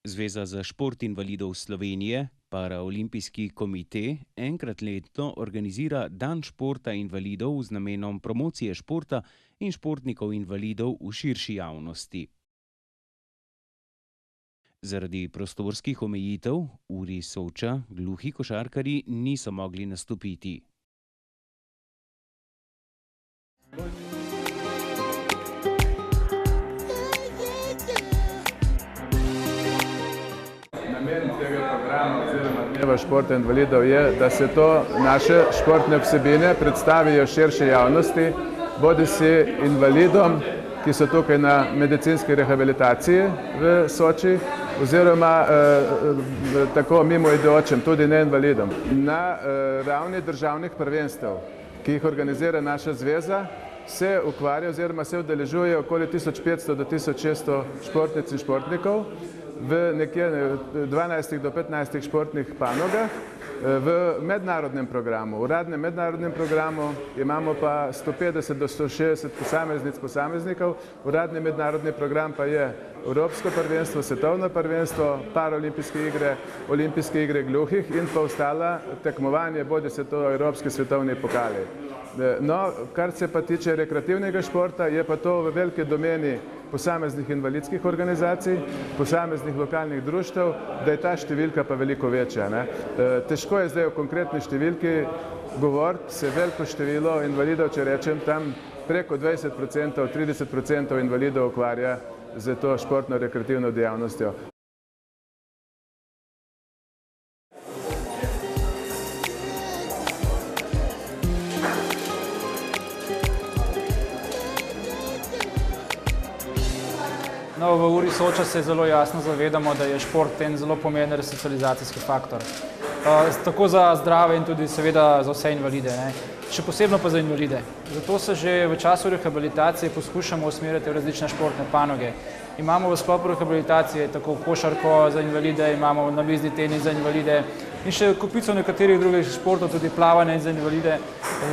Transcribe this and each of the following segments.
Zveza za šport invalidov Slovenije, Paraolimpijski komite, enkrat letno organizira Dan športa invalidov z namenom promocije športa in športnikov invalidov v širši javnosti. Zaradi prostorskih omejitev v Soča gluhi košarkarji niso mogli nastopiti. Namen tega programa oziroma Dneva športa invalidov je, da se to naše športne vsebine predstavijo širši javnosti, bodisi invalidom, ki so tukaj na medicinski rehabilitaciji v Soči, oziroma tako mimoidočim, tudi neinvalidom. Na ravni državnih prvenstev, ki jih organizira naša zveza, se ukvarja oziroma se udeležuje okoli 1500 do 1600 športnic in športnikov v nekje 12 do 15 športnih panogah v mednarodnem programu. V uradnem mednarodnem programu imamo pa 150 do 160 posameznikov, uradni mednarodni program pa je Evropsko prvenstvo, svetovno prvenstvo, Paraolimpijske igre, Olimpijske igre gluhih in pa ostala tekmovanja, bodi se to evropski svetovni pokali. No, kar se pa tiče rekreativnega športa, je pa to v veliki domeni posameznih invalidskih organizacij, posameznih lokalnih društev, da je ta številka pa veliko večja. Težko je zdaj o konkretni številki govoriti, se veliko število invalidov, če rečem, tam preko 20%, 30% invalidov ukvarja z to športno rekreativno dejavnostjo. No, v Uri Soča se zelo jasno zavedamo, da je šport en zelo pomemben resocializacijski faktor. Tako za zdrave in tudi seveda za vse invalide, še posebno pa za invalide. Zato se že v času rehabilitacije poskušamo usmeriti v različne športne panoge. Imamo v sklopu rehabilitacije tako košarko za invalide, imamo namizni tenis za invalide in še kopico nekaterih drugih športov, tudi plavanje za invalide,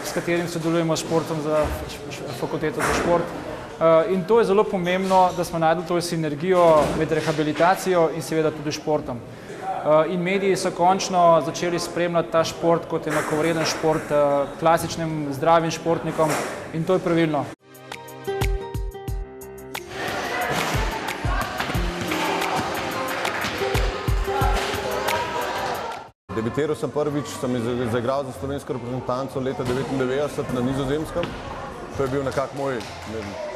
s katerim sodelujemo s športom za fakulteto za šport. In to je zelo pomembno, da smo našli to sinergijo med rehabilitacijo in seveda tudi športom. In mediji so končno začeli spremljati ta šport kot enakovreden šport klasičnim zdravim športnikom in to je pravilno. Debitiral sem prvič, sem zaigral za slovensko reprezentanco leta 1999 na Nizozemskem. To je bil nekako moj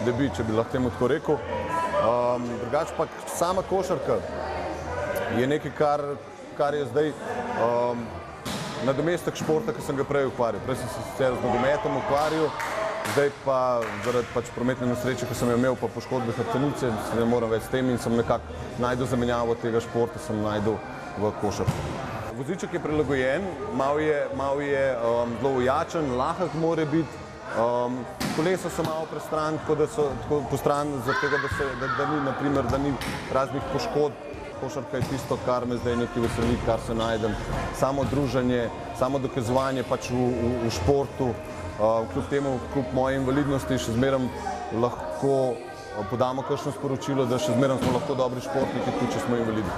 debit, če bi lahko temu tako rekel. Drugače pa sama košarka je nekaj, kar je zdaj nadomestek športa, ki sem ga prej ukvarjal. Prej sem se sicer z nogometom ukvarjal, zdaj pa zaradi prometne nesreče, ki sem jo imel, pa poškodbe hrbtenice, se ne moram več s tem in sem nekako našel zamenjavo tega športa, sem našel v košarki. Voziček je prilagojen, malo je zelo ojačen, lahek mora biti. Kolesa so malo prestran, tako da so postran zaradi tega, da ni raznih poškodb. Košarka je tisto, kar me zdaj nekaj veseli, kar se najdem. Samo druženje, samo dokazovanje v športu. Kljub temu, kljub moje invalidnosti, še zmeraj lahko podamo kakšno sporočilo, da še zmeraj smo lahko dobri športniki, tudi če smo invalidi.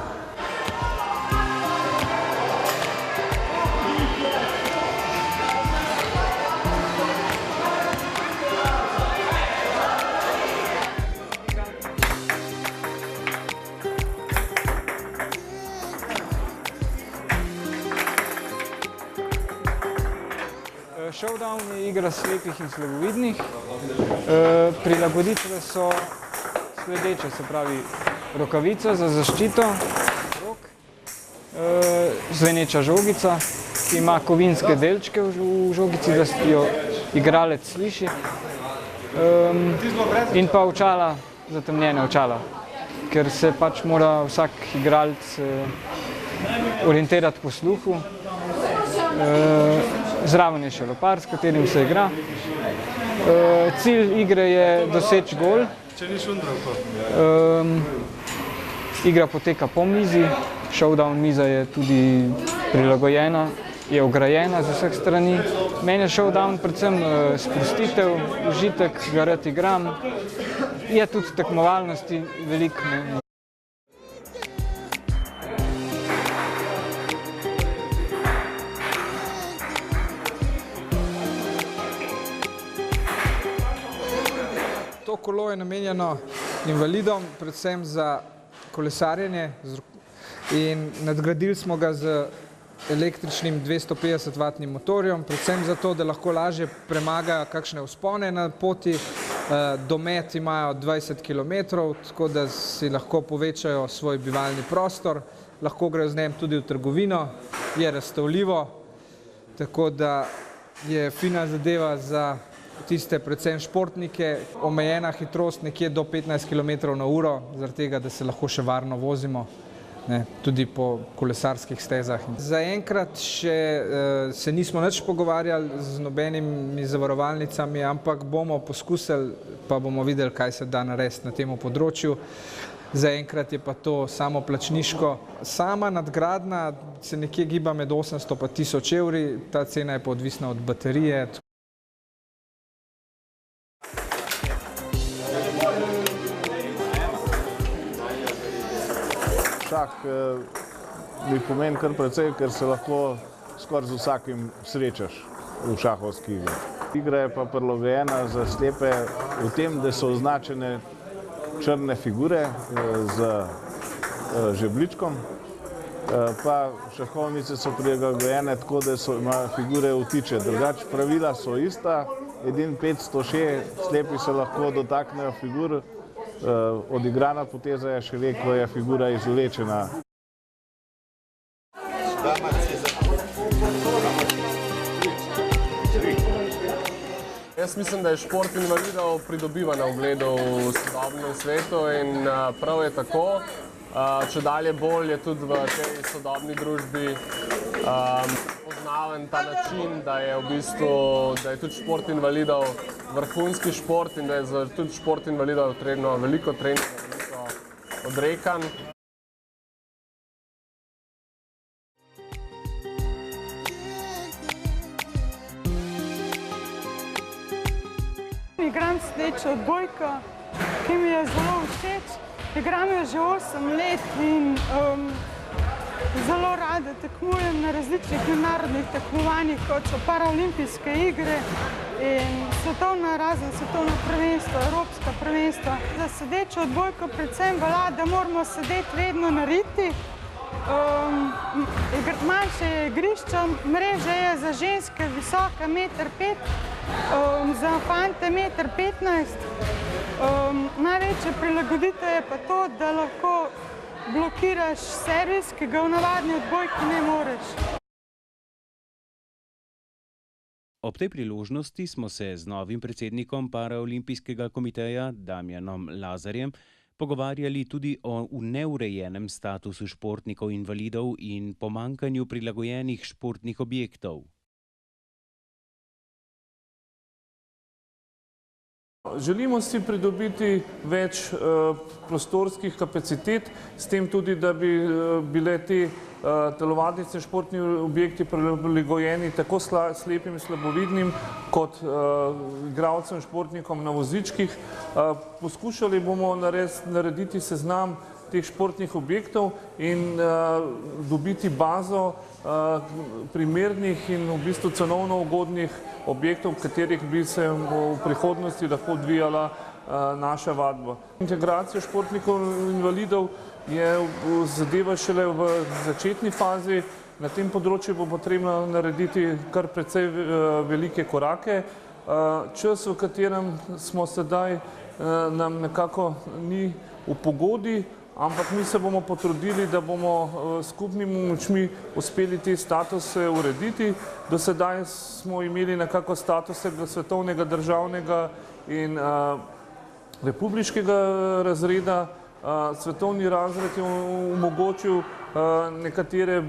Showdown je igra slepih in slabovidnih. Prilagoditve so sledeče, se pravi rokavica za zaščito rok, zveneča žogica, ki ima kovinske delčke v žogici, da jo igralec sliši, in pa očala, zatemnjene očala, ker se pač mora vsak igralec orientirati po sluhu. Zraven je še lopar, s katerim se igra. Cilj igre je doseči gol. Igra poteka po mizi, showdown miza je tudi prilagojena, je ograjena z vseh strani. Meni je showdown predvsem sprostitev, užitek, ga rad igram. Je tudi tekmovalnosti veliko. To kolo je namenjeno invalidom, predvsem za kolesarjenje in nadgradili smo ga z električnim 250-vatnim motorjem, predvsem zato, da lahko lažje premagajo kakšne vzpone na poti. Domet imajo 20 km, tako da si lahko povečajo svoj bivalni prostor, lahko grejo z njim tudi v trgovino, je razstavljivo, tako da je fina zadeva za tiste predvsem športnike, omejena hitrost nekje do 15 km/h, zaradi tega, da se lahko še varno vozimo, tudi po kolesarskih stezah. Zaenkrat še se nismo nič pogovarjali z nobenimi zavarovalnicami, ampak bomo poskusili, pa bomo videli, kaj se da narediti na tem področju. Zaenkrat je pa to samo plačniško. Sama nadgradnja se nekje giba med 800 pa 1000 evri, ta cena je pa odvisna od baterije. Šah mi pomeni kar precej, ker se lahko skoraj z vsakim srečaš v šahovski igri. Igra je pa prilagojena za slepe v tem, da so označene črne figure z žebljičkom, pa šahovnice so prilagojene tako, da imajo figure vtiče. Drugače pravila so ista, edin 500 še slepi se lahko dotaknejo figur. Odigrana poteza je šele, ko je figura izvlečena. Jaz mislim, da je šport invalidov pridobiva na ugledu v sodobnem svetu in prav je tako. Čedalje bolj je tudi v tej sodobni družbi poznaven ta način, da je v bistvu, da je tudi šport invalidov vrhunski šport in da je tudi šport invalidov potrebno veliko treninga, veliko odrekanj. Igram sedečo odbojko, ki mi je zelo všeč. Igram jo že 8 let in zelo rada tekmujem na različnih mednarodnih tekmovanjih, kot so paraolimpijske igre in razen svetovna prvenstva, evropska prvenstva. Za sedečo odbojko predvsem velja, da moramo sedeti vedno na riti. Manjše je igrišče, mreža je za ženske visoka 1,5 m, za fante 1,15 m. Največja prilagoditev je pa to, da lahko blokiraš servis, ki ga v navadni odbojki ne moreš. Ob tej priložnosti smo se z novim predsednikom Paraolimpijskega komiteja Damjanom Lazarjem pogovarjali tudi o neurejenem statusu športnikov invalidov in pomanjkanju prilagojenih športnih objektov. Želimo si pridobiti več prostorskih kapacitet, s tem tudi, da bi bile te telovadnice, športni objekti prilagojeni tako slepim in slabovidnim kot igralcem, športnikom na vozičkih. Poskušali bomo narediti seznam teh športnih objektov in dobiti bazo primernih in v bistvu cenovno ugodnih objektov, v katerih bi se v prihodnosti lahko odvijala naša vadba. Integracija športnikov invalidov je zadeva šele v začetni fazi. Na tem področju bo potrebno narediti kar precej velike korake. Čas, v katerem smo sedaj, nam nekako ni v pogodi, ampak mi se bomo potrudili, da bomo skupnimi močmi uspeli te statuse urediti. Do sedaj smo imeli nekako statuse svetovnega, državnega in republiškega razreda. Svetovni razred je omogočil nekatere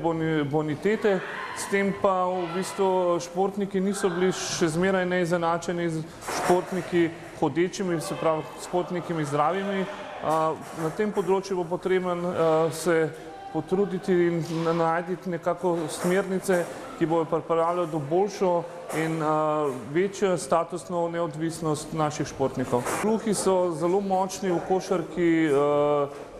bonitete, s tem pa v bistvu športniki niso bili še zmeraj neizenačeni z športniki hodečimi, se pravi športniki zdravimi. Na tem področju bo potrebno se potruditi in najti nekako smernice, ki bodo pripeljale do boljšo in večjo statusno neodvisnost naših športnikov. Gluhi so zelo močni v košarki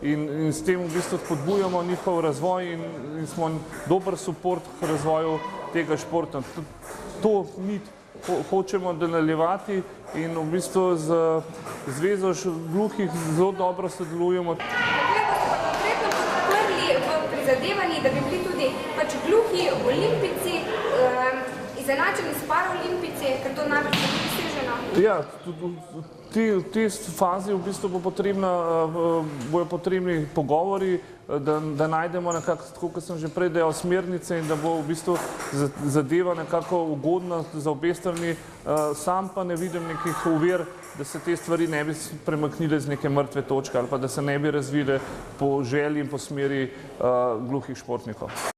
in s tem v bistvu spodbujamo njihov razvoj in smo dober suport k razvoju tega športa. To nit hočemo nadaljevati in v bistvu z Zvezo gluhih zelo dobro sodelujemo. Konkretno podprli v prizadevanji, da bi bili tudi gluhi olimpijci izenačeni s paraolimpijci, ker to najbolj ni doseženo? Ja, v tej fazi v bistvu bojo potrebni pogovori, da najdemo nekako, tako kot sem že prej dejal, smernice in da bo v bistvu zadeva nekako ugodna za obe strani. Sam pa ne vidim nekih ovir, da se te stvari ne bi premaknile z neke mrtve točke ali pa da se ne bi razvile po želji in po smeri gluhih športnikov.